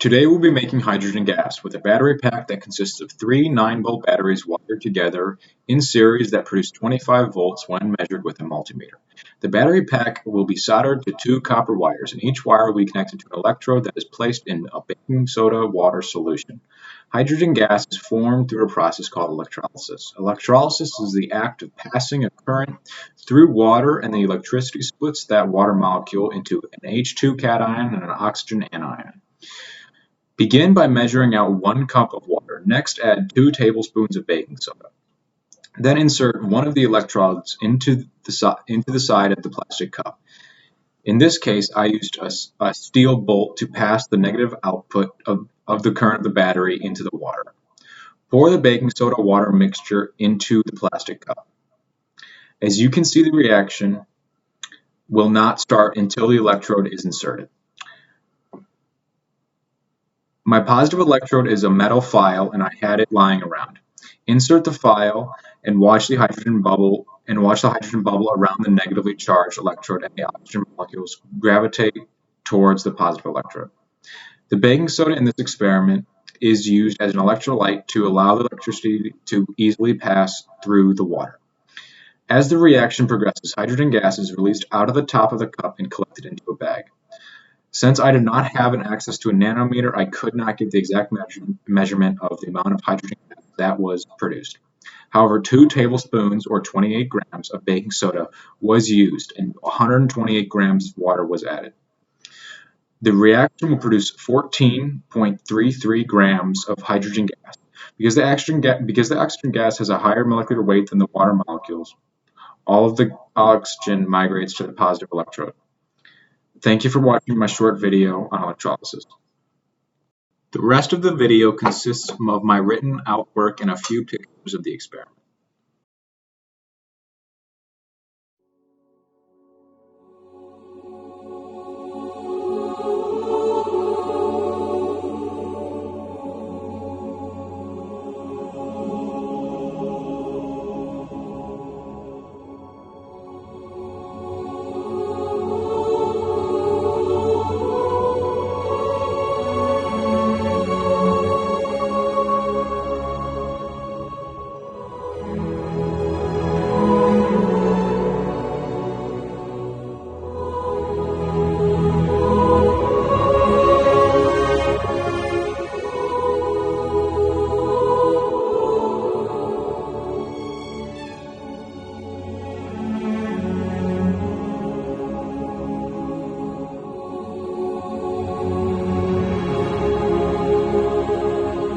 Today we'll be making hydrogen gas with a battery pack that consists of three 9-volt batteries wired together in series that produce 25 volts when measured with a multimeter. The battery pack will be soldered to two copper wires, and each wire will be connected to an electrode that is placed in a baking soda water solution. Hydrogen gas is formed through a process called electrolysis. Electrolysis is the act of passing a current through water, and the electricity splits that water molecule into an H2 cation and an oxygen anion. Begin by measuring out 1 cup of water. Next, add 2 tablespoons of baking soda. Then insert one of the electrodes into the side of the plastic cup. In this case, I used a steel bolt to pass the negative output of the current of the battery into the water. Pour the baking soda water mixture into the plastic cup. As you can see, the reaction will not start until the electrode is inserted. My positive electrode is a metal file, and I had it lying around. Insert the file and watch the hydrogen bubble around the negatively charged electrode, and the oxygen molecules gravitate towards the positive electrode. The baking soda in this experiment is used as an electrolyte to allow the electricity to easily pass through the water. As the reaction progresses, hydrogen gas is released out of the top of the cup and collected into a bag. Since I did not have access to a nanometer, I could not give the exact measurement of the amount of hydrogen gas that was produced. However, 2 tablespoons or 28 grams of baking soda was used, and 128 grams of water was added. The reaction will produce 14.33 grams of hydrogen gas. Because the oxygen gas has a higher molecular weight than the water molecules, all of the oxygen migrates to the positive electrode. Thank you for watching my short video on electrolysis. The rest of the video consists of my written out work and a few pictures of the experiment.